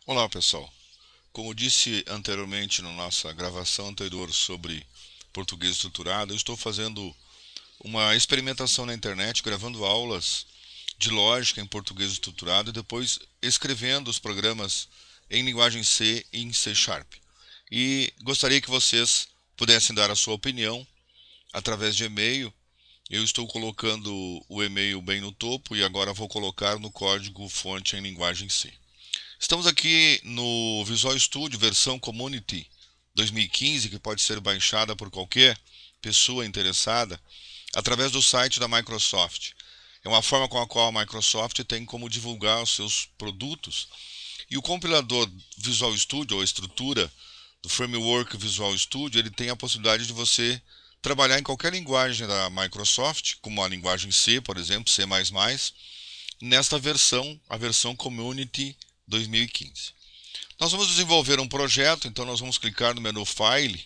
Olá pessoal, como disse anteriormente na nossa gravação anterior sobre português estruturado, eu estou fazendo uma experimentação na internet, gravando aulas de lógica em português estruturado e depois escrevendo os programas em linguagem C e em C Sharp. E gostaria que vocês pudessem dar a sua opinião através de e-mail. Eu estou colocando o e-mail bem no topo e agora vou colocar no código fonte em linguagem C. Estamos aqui no Visual Studio versão Community 2015, que pode ser baixada por qualquer pessoa interessada através do site da Microsoft. É uma forma com a qual a Microsoft tem como divulgar os seus produtos. E o compilador Visual Studio, ou a estrutura do framework Visual Studio, ele tem a possibilidade de você trabalhar em qualquer linguagem da Microsoft, como a linguagem C, por exemplo, C++, nesta versão, a versão Community 2015. Nós vamos desenvolver um projeto, então nós vamos clicar no menu File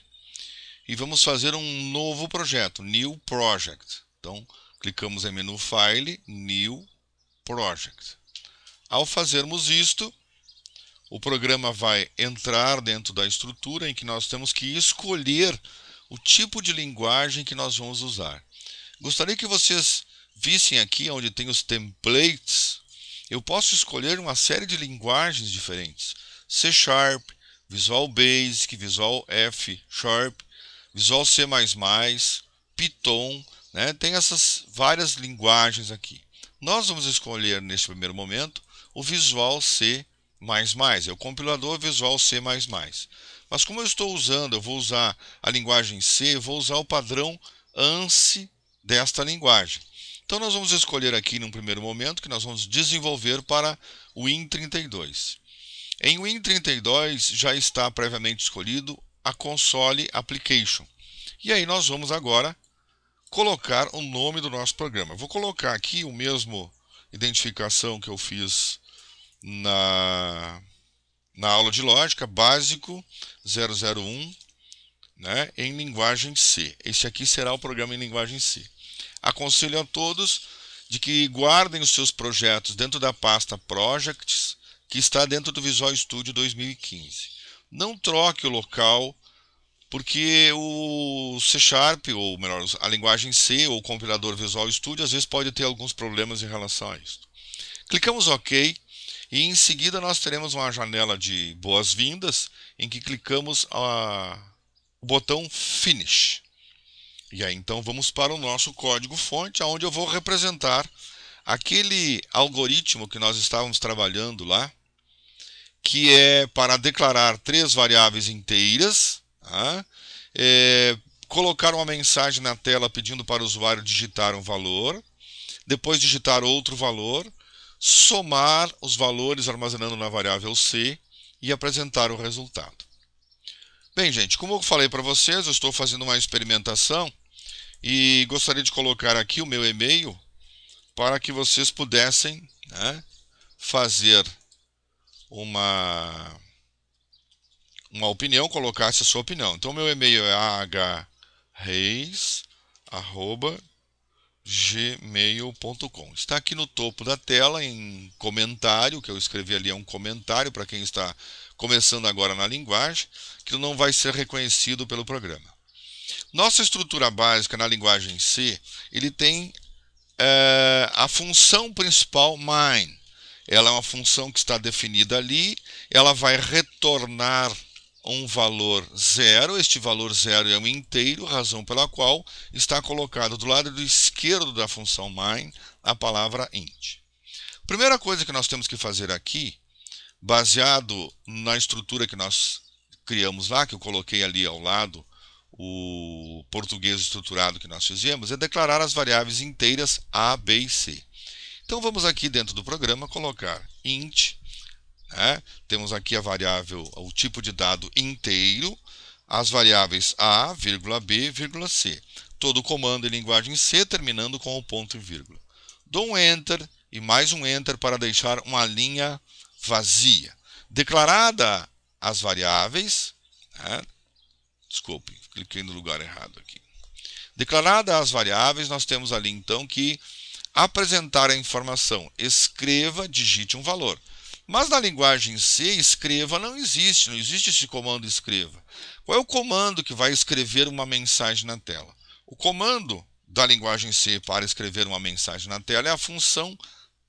e vamos fazer um novo projeto, New Project. Então, clicamos em menu File, New Project. Ao fazermos isto, o programa vai entrar dentro da estrutura em que nós temos que escolher o tipo de linguagem que nós vamos usar. Gostaria que vocês vissem aqui onde tem os templates. Eu posso escolher uma série de linguagens diferentes. C Sharp, Visual Basic, Visual F Sharp, Visual C++, Python, né? Tem essas várias linguagens aqui. Nós vamos escolher neste primeiro momento o Visual C++, é o compilador Visual C++. Mas como eu vou usar a linguagem C, eu vou usar o padrão ANSI desta linguagem. Então nós vamos escolher aqui num primeiro momento que nós vamos desenvolver para o Win32. Em Win32 já está previamente escolhido a Console Application. E aí nós vamos agora colocar o nome do nosso programa. Vou colocar aqui o mesmo identificação que eu fiz na aula de lógica, básico 001, né, em linguagem C. Este aqui será o programa em linguagem C. Aconselho a todos de que guardem os seus projetos dentro da pasta Projects, que está dentro do Visual Studio 2015. Não troque o local, porque o C Sharp, ou melhor, a linguagem C, ou o compilador Visual Studio, às vezes pode ter alguns problemas em relação a isso. Clicamos OK, e em seguida nós teremos uma janela de boas-vindas, em que clicamos o botão Finish. E aí então vamos para o nosso código-fonte, onde eu vou representar aquele algoritmo que nós estávamos trabalhando lá, que é para declarar três variáveis inteiras, tá? Colocar uma mensagem na tela pedindo para o usuário digitar um valor, depois digitar outro valor, somar os valores armazenando na variável C e apresentar o resultado. Bem, gente, como eu falei para vocês, eu estou fazendo uma experimentação e gostaria de colocar aqui o meu e-mail para que vocês pudessem, né, fazer uma opinião, colocasse a sua opinião. Então, meu e-mail é ahreis@gmail.com. Está aqui no topo da tela em comentário, que eu escrevi ali é um comentário para quem está começando agora na linguagem, que não vai ser reconhecido pelo programa. Nossa estrutura básica na linguagem C, ele tem a função principal main. Ela é uma função que está definida ali, ela vai retornar um valor zero. Este valor zero é um inteiro, razão pela qual está colocado do lado esquerdo da função main a palavra int. Primeira coisa que nós temos que fazer aqui, baseado na estrutura que nós criamos lá, que eu coloquei ali ao lado, o português estruturado que nós fizemos, é declarar as variáveis inteiras A, B e C. Então vamos aqui dentro do programa colocar int, né? Temos aqui a variável, o tipo de dado inteiro, as variáveis A, B, C. Todo comando em linguagem C terminando com o ponto e vírgula. Dou um Enter e mais um Enter para deixar uma linha vazia. Declarada as variáveis, né? Desculpe, cliquei no lugar errado aqui. Declarada as variáveis, nós temos ali então que apresentar a informação. Escreva, digite um valor. Mas na linguagem C, escreva não existe esse comando escreva. Qual é o comando que vai escrever uma mensagem na tela? O comando da linguagem C para escrever uma mensagem na tela é a função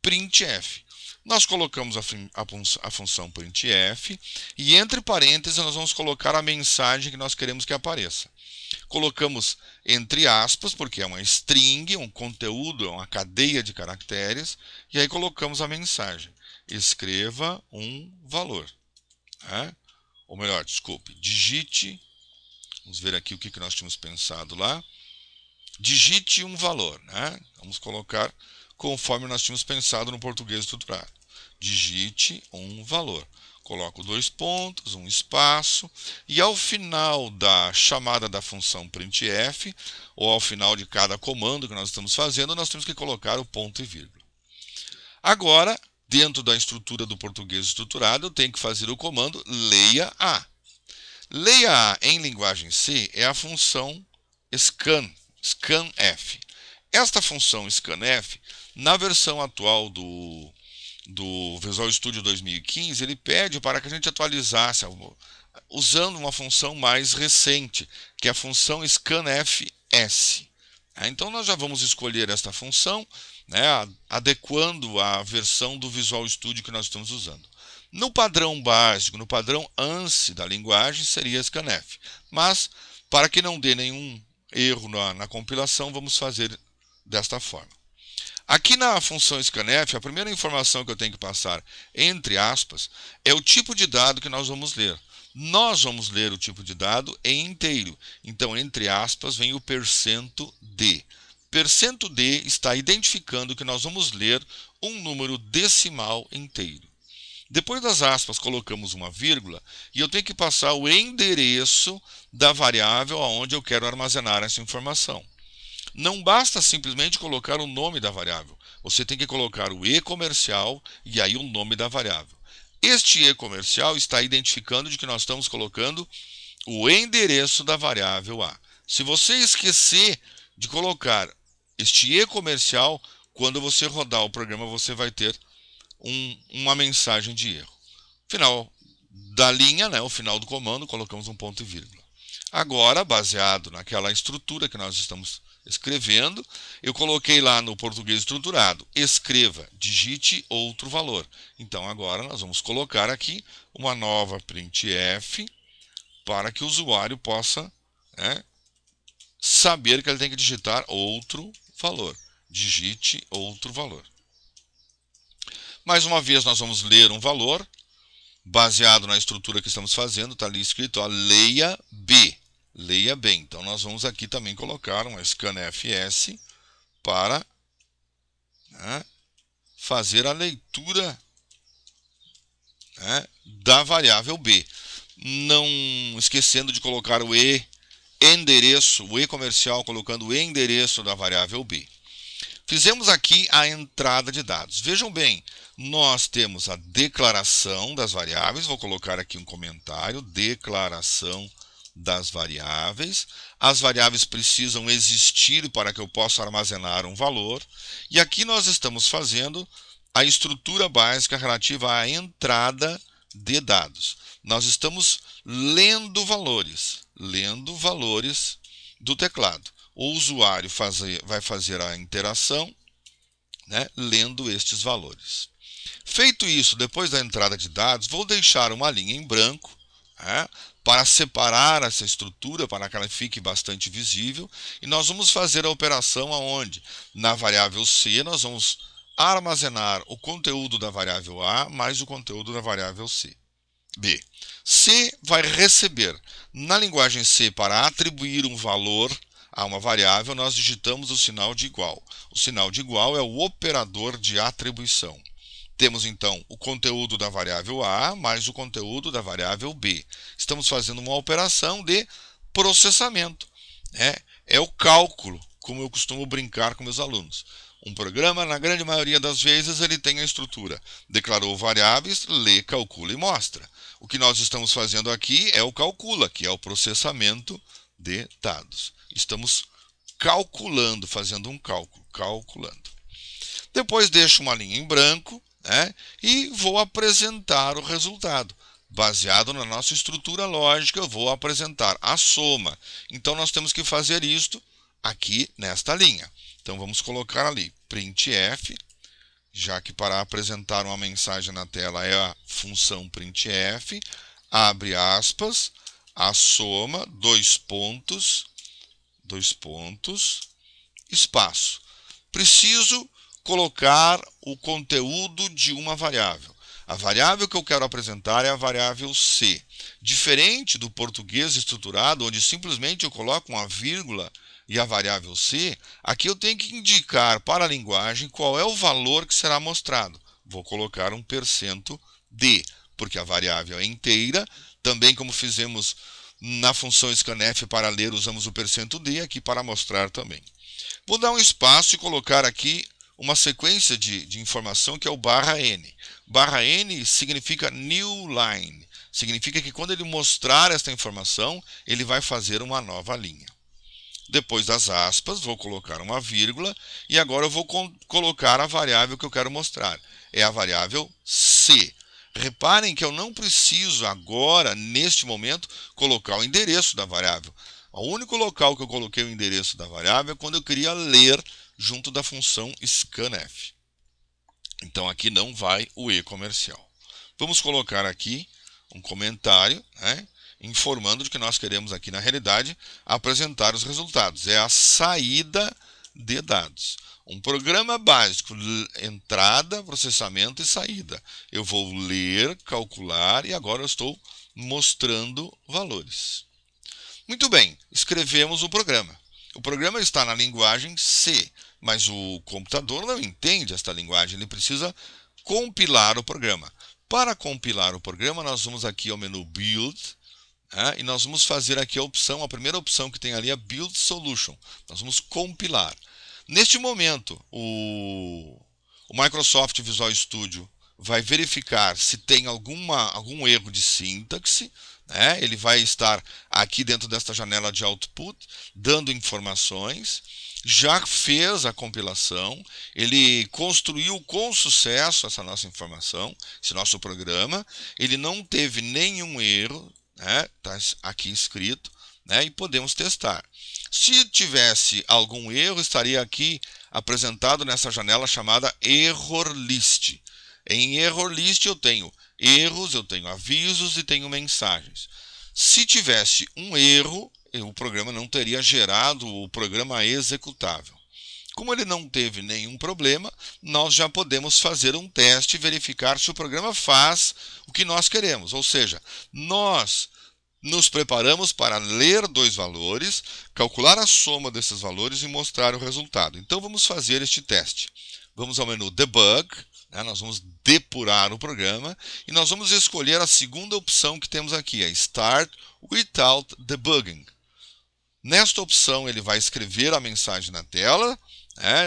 printf. Nós colocamos a função printf e entre parênteses nós vamos colocar a mensagem que nós queremos que apareça. Colocamos entre aspas, porque é uma string, um conteúdo, é uma cadeia de caracteres, e aí colocamos a mensagem. Escreva um valor. Ou melhor, desculpe, digite, vamos ver aqui o que nós tínhamos pensado lá. Digite um valor, Vamos colocar conforme nós tínhamos pensado no português estruturado. Digite um valor. Coloco 2 pontos, um espaço, e ao final da chamada da função printf, ou ao final de cada comando que nós estamos fazendo, nós temos que colocar o ponto e vírgula. Agora, dentro da estrutura do português estruturado, eu tenho que fazer o comando leia a. Leia a em linguagem C é a função scanf. Esta função scanf, na versão atual do Visual Studio 2015, ele pede para que a gente atualizasse usando uma função mais recente, que é a função scanfs. Então nós já vamos escolher esta função, adequando a versão do Visual Studio que nós estamos usando. No padrão básico, no padrão ANSI da linguagem, seria scanf. Mas, para que não dê nenhum erro na compilação, vamos fazer desta forma. Aqui na função scanf, a primeira informação que eu tenho que passar, entre aspas, é o tipo de dado que nós vamos ler. Nós vamos ler o tipo de dado em inteiro. Então, entre aspas, vem o %d. %d está identificando que nós vamos ler um número decimal inteiro. Depois das aspas, colocamos uma vírgula e eu tenho que passar o endereço da variável aonde eu quero armazenar essa informação. Não basta simplesmente colocar o nome da variável. Você tem que colocar o e-comercial e aí o nome da variável. Este e-comercial está identificando de que nós estamos colocando o endereço da variável A. Se você esquecer de colocar este e-comercial, quando você rodar o programa, você vai ter uma mensagem de erro. Final da linha, o final do comando, colocamos um ponto e vírgula. Agora, baseado naquela estrutura que nós estamos escrevendo, eu coloquei lá no português estruturado, escreva, digite outro valor. Então agora nós vamos colocar aqui uma nova printf para que o usuário possa saber que ele tem que digitar outro valor. Digite outro valor. Mais uma vez nós vamos ler um valor, baseado na estrutura que estamos fazendo, está ali escrito, leia B. Leia bem. Então, nós vamos aqui também colocar um scanfs para fazer a leitura da variável B. Não esquecendo de colocar o endereço, o e-comercial, colocando o endereço da variável B. Fizemos aqui a entrada de dados. Vejam bem, nós temos a declaração das variáveis. Vou colocar aqui um comentário, declaração das variáveis. As variáveis precisam existir para que eu possa armazenar um valor. E aqui nós estamos fazendo a estrutura básica relativa à entrada de dados. Nós estamos lendo valores do teclado. O usuário vai fazer a interação, lendo estes valores. Feito isso, depois da entrada de dados, vou deixar uma linha em branco, para separar essa estrutura, para que ela fique bastante visível, e nós vamos fazer a operação aonde? Na variável C, nós vamos armazenar o conteúdo da variável A mais o conteúdo da variável B. C vai receber. Na linguagem C, para atribuir um valor a uma variável, nós digitamos o sinal de igual. O sinal de igual é o operador de atribuição. Temos então o conteúdo da variável A mais o conteúdo da variável B. Estamos fazendo uma operação de processamento. É o cálculo, como eu costumo brincar com meus alunos. Um programa, na grande maioria das vezes, ele tem a estrutura. Declarou variáveis, lê, calcula e mostra. O que nós estamos fazendo aqui é o calcula, que é o processamento de dados. Estamos calculando, fazendo um cálculo, calculando. Depois deixo uma linha em branco, né? E vou apresentar o resultado. Baseado na nossa estrutura lógica, eu vou apresentar a soma. Então, nós temos que fazer isto aqui nesta linha. Então, vamos colocar ali, printf, já que para apresentar uma mensagem na tela é a função printf, abre aspas, a soma, dois pontos, espaço. Preciso colocar o conteúdo de uma variável. A variável que eu quero apresentar é a variável C. Diferente do português estruturado, onde simplesmente eu coloco uma vírgula e a variável C, aqui eu tenho que indicar para a linguagem qual é o valor que será mostrado. Vou colocar um %d, porque a variável é inteira. Também, como fizemos na função scanf para ler, usamos o %d aqui para mostrar também. Vou dar um espaço e colocar aqui uma sequência de informação que é o /n. /n significa new line. Significa que quando ele mostrar esta informação, ele vai fazer uma nova linha. Depois das aspas, vou colocar uma vírgula e agora eu vou colocar a variável que eu quero mostrar. É a variável C. Reparem que eu não preciso agora, neste momento, colocar o endereço da variável. O único local que eu coloquei o endereço da variável é quando eu queria ler junto da função scanf. Então aqui não vai o e comercial. Vamos colocar aqui um comentário, né, informando de que nós queremos aqui na realidade apresentar os resultados. É a saída de dados. Um programa básico, entrada, processamento e saída. Eu vou ler, calcular e agora eu estou mostrando valores. Muito bem, escrevemos o programa. O programa está na linguagem C, mas o computador não entende esta linguagem, ele precisa compilar o programa. Para compilar o programa, nós vamos aqui ao menu Build, e nós vamos fazer aqui a primeira opção que tem ali é Build Solution. Nós vamos compilar. Neste momento, o Microsoft Visual Studio vai verificar se tem algum erro de sintaxe. Ele vai estar aqui dentro desta janela de Output, dando informações. Já fez a compilação, ele construiu com sucesso essa nossa informação, esse nosso programa. Ele não teve nenhum erro, está aqui escrito, e podemos testar. Se tivesse algum erro, estaria aqui apresentado nessa janela chamada Error List. Em Error List eu tenho erros, eu tenho avisos e tenho mensagens. Se tivesse um erro, o programa não teria gerado o programa executável. Como ele não teve nenhum problema, nós já podemos fazer um teste e verificar se o programa faz o que nós queremos. Ou seja, nós nos preparamos para ler dois valores, calcular a soma desses valores e mostrar o resultado. Então vamos fazer este teste. Vamos ao menu Debug, nós vamos depurar o programa e nós vamos escolher a segunda opção que temos aqui, a Start Without Debugging. Nesta opção ele vai escrever a mensagem na tela,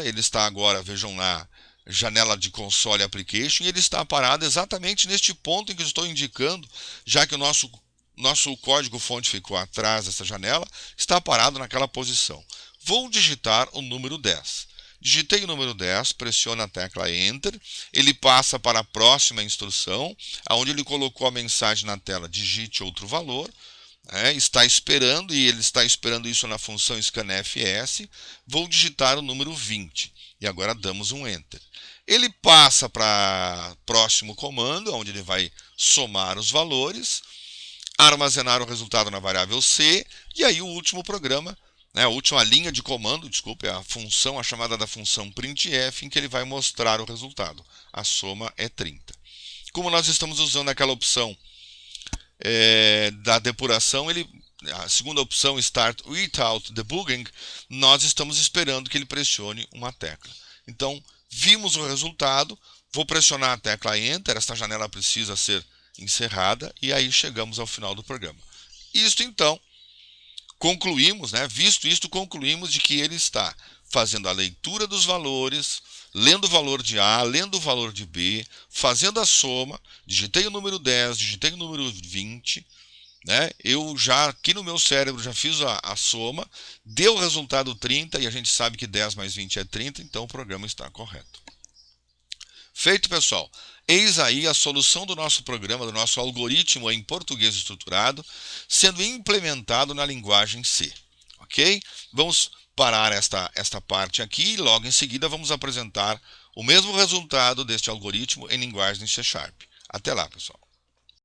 ele está agora, vejam lá, janela de Console Application, e ele está parado exatamente neste ponto em que eu estou indicando, já que o nosso código-fonte ficou atrás dessa janela, está parado naquela posição. Vou digitar o número 10. Digitei o número 10, pressiono a tecla Enter, ele passa para a próxima instrução, onde ele colocou a mensagem na tela, digite outro valor, está esperando, e ele está esperando isso na função scanfs. Vou digitar o número 20, e agora damos um Enter. Ele passa para o próximo comando, onde ele vai somar os valores, armazenar o resultado na variável C, e aí o último programa, a última linha de comando, desculpe, é a chamada da função printf, em que ele vai mostrar o resultado. A soma é 30. Como nós estamos usando aquela opção da depuração, a segunda opção, Start Without Debugging, nós estamos esperando que ele pressione uma tecla. Então, vimos o resultado, vou pressionar a tecla Enter, esta janela precisa ser encerrada, e aí chegamos ao final do programa. Isto então, concluímos, visto isto, concluímos de que ele está fazendo a leitura dos valores, lendo o valor de A, lendo o valor de B, fazendo a soma, digitei o número 10, digitei o número 20, eu já, aqui no meu cérebro, já fiz a soma, deu o resultado 30, e a gente sabe que 10 mais 20 é 30, então o programa está correto. Feito, pessoal. Eis aí a solução do nosso programa, do nosso algoritmo em português estruturado, sendo implementado na linguagem C. Ok? Vamos parar esta parte aqui e logo em seguida vamos apresentar o mesmo resultado deste algoritmo em linguagem C#. Até lá, pessoal.